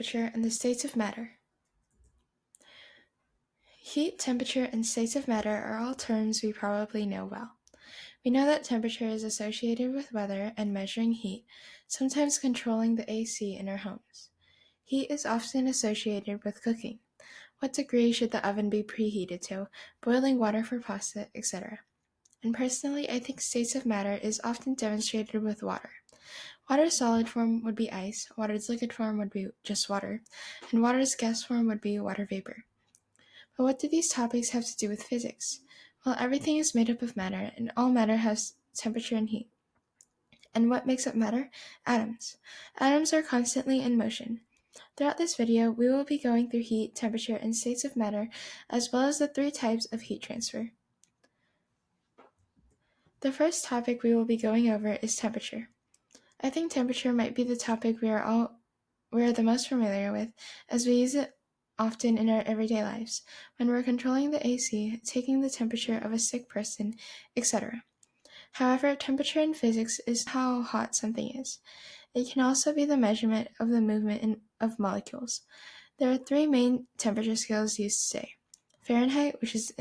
temperature, and the states of matter. Heat, temperature, and states of matter are all terms we probably know well. We know that temperature is associated with weather and measuring heat, sometimes controlling the AC in our homes. Heat is often associated with cooking. What degree should the oven be preheated to, boiling water for pasta, etc. And personally, I think states of matter is often demonstrated with water. Water's solid form would be ice, water's liquid form would be just water, and water's gas form would be water vapor. But what do these topics have to do with physics? Well, everything is made up of matter, and all matter has temperature and heat. And what makes up matter? Atoms. Atoms are constantly in motion. Throughout this video, we will be going through heat, temperature, and states of matter, as well as the 3 types of heat transfer. The first topic we will be going over is temperature. I think temperature might be the topic we are the most familiar with, as we use it often in our everyday lives, when we're controlling the AC, taking the temperature of a sick person, etc. However, temperature in physics is how hot something is. It can also be the measurement of the movement of molecules. There are 3 main temperature scales used today: Fahrenheit, which is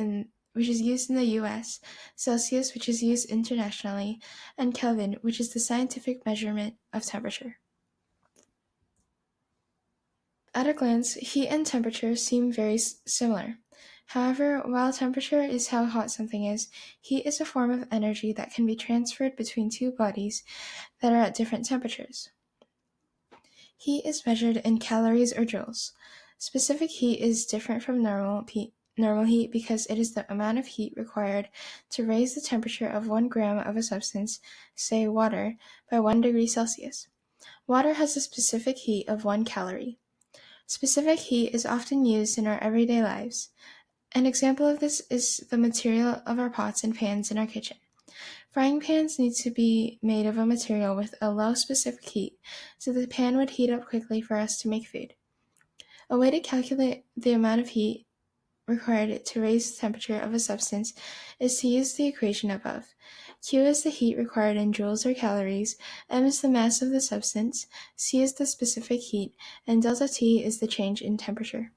used in the US, Celsius, which is used internationally, and Kelvin, which is the scientific measurement of temperature. At a glance, heat and temperature seem very similar. However, while temperature is how hot something is, heat is a form of energy that can be transferred between 2 bodies that are at different temperatures. Heat is measured in calories or joules. Specific heat is different from normal heat because it is the amount of heat required to raise the temperature of 1 gram of a substance, say water, by 1 degree Celsius. Water has a specific heat of 1 calorie. Specific heat is often used in our everyday lives. An example of this is the material of our pots and pans in our kitchen. Frying pans need to be made of a material with a low specific heat, so the pan would heat up quickly for us to make food. A way to calculate the amount of heat required to raise the temperature of a substance is to use the equation above. Q is the heat required in joules or calories, M is the mass of the substance, C is the specific heat, and delta T is the change in temperature.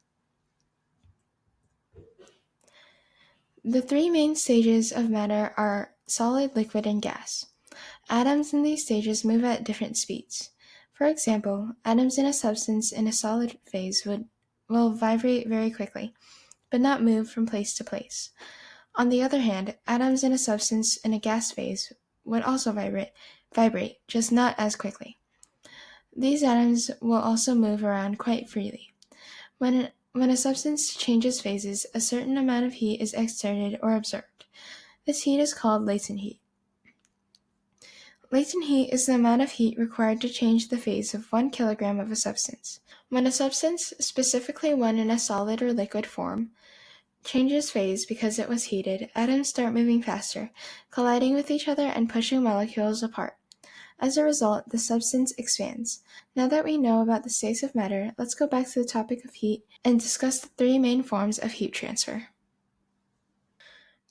The 3 main stages of matter are solid, liquid, and gas. Atoms in these stages move at different speeds. For example, atoms in a substance in a solid phase will vibrate very quickly, but not move from place to place. On the other hand, atoms in a substance in a gas phase would also vibrate, just not as quickly. These atoms will also move around quite freely. When a substance changes phases, a certain amount of heat is exerted or absorbed. This heat is called latent heat. Latent heat is the amount of heat required to change the phase of 1 kilogram of a substance. When a substance, specifically one in a solid or liquid form, changes phase because it was heated, atoms start moving faster, colliding with each other and pushing molecules apart. As a result, the substance expands. Now that we know about the states of matter, let's go back to the topic of heat and discuss the 3 main forms of heat transfer.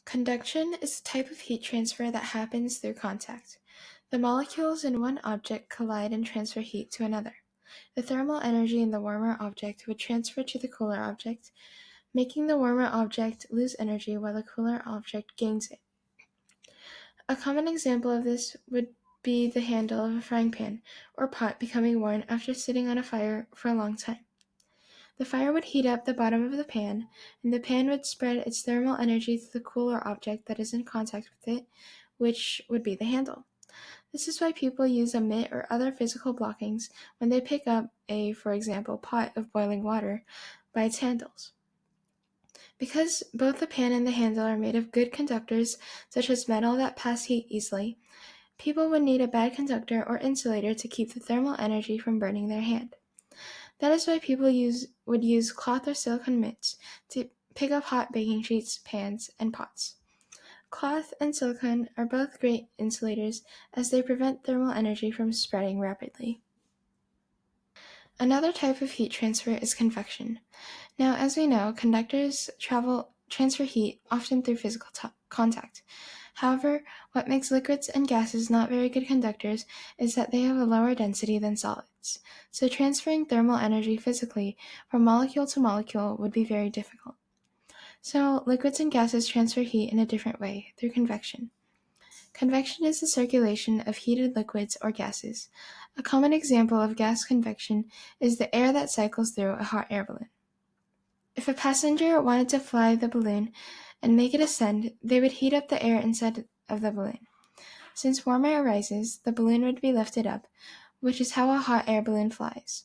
Conduction is a type of heat transfer that happens through contact. The molecules in one object collide and transfer heat to another. The thermal energy in the warmer object would transfer to the cooler object, making the warmer object lose energy while the cooler object gains it. A common example of this would be the handle of a frying pan or pot becoming worn after sitting on a fire for a long time. The fire would heat up the bottom of the pan, and the pan would spread its thermal energy to the cooler object that is in contact with it, which would be the handle. This is why people use a mitt or other physical blockings when they pick up a, for example, pot of boiling water by its handles. Because both the pan and the handle are made of good conductors, such as metal that pass heat easily, people would need a bad conductor or insulator to keep the thermal energy from burning their hand. That is why people would use cloth or silicone mitts to pick up hot baking sheets, pans, and pots. Cloth and silicone are both great insulators as they prevent thermal energy from spreading rapidly. Another type of heat transfer is convection. Now, as we know, conductors transfer heat often through physical contact. However, what makes liquids and gases not very good conductors is that they have a lower density than solids, so transferring thermal energy physically from molecule to molecule would be very difficult. So, liquids and gases transfer heat in a different way, through convection. Convection is the circulation of heated liquids or gases. A common example of gas convection is the air that cycles through a hot air balloon. If a passenger wanted to fly the balloon and make it ascend, they would heat up the air inside of the balloon. Since warm air rises, the balloon would be lifted up, which is how a hot air balloon flies.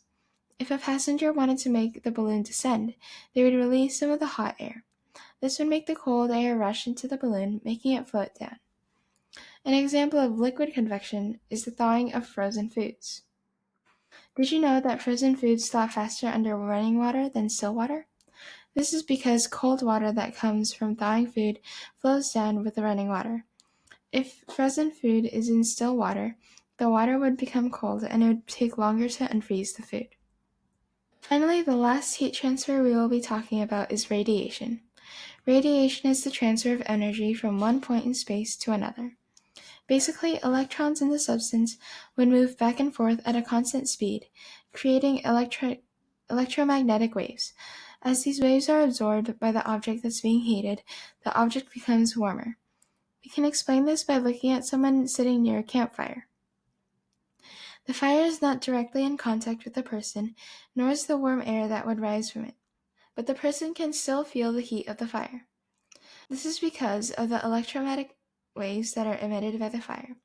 If a passenger wanted to make the balloon descend, they would release some of the hot air. This would make the cold air rush into the balloon, making it float down. An example of liquid convection is the thawing of frozen foods. Did you know that frozen foods thaw faster under running water than still water? This is because cold water that comes from thawing food flows down with the running water. If frozen food is in still water, the water would become cold and it would take longer to unfreeze the food. Finally, the last heat transfer we will be talking about is radiation. Radiation is the transfer of energy from one point in space to another. Basically, electrons in the substance would move back and forth at a constant speed, creating electromagnetic waves. As these waves are absorbed by the object that's being heated, the object becomes warmer. We can explain this by looking at someone sitting near a campfire. The fire is not directly in contact with the person, nor is the warm air that would rise from it, but the person can still feel the heat of the fire. This is because of the electromagnetic waves that are emitted by the fire.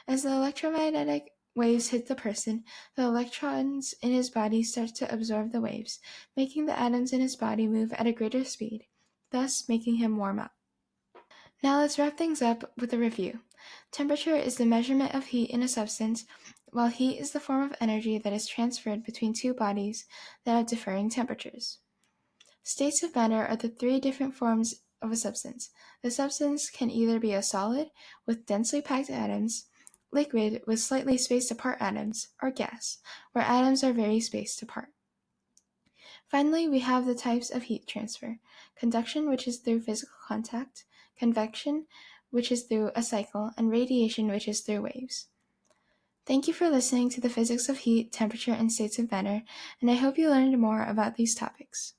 As the electromagnetic waves hit the person, the electrons in his body start to absorb the waves, making the atoms in his body move at a greater speed, thus making him warm up. Now let's wrap things up with a review. Temperature is the measurement of heat in a substance, while heat is the form of energy that is transferred between two bodies that have differing temperatures. States of matter are the three different forms of a substance. The substance can either be a solid with densely packed atoms, liquid with slightly spaced apart atoms, or gas, where atoms are very spaced apart. Finally, we have the types of heat transfer: conduction, which is through physical contact; convection, which is through a cycle; and radiation, which is through waves. Thank you for listening to the physics of heat, temperature, and states of matter, and I hope you learned more about these topics.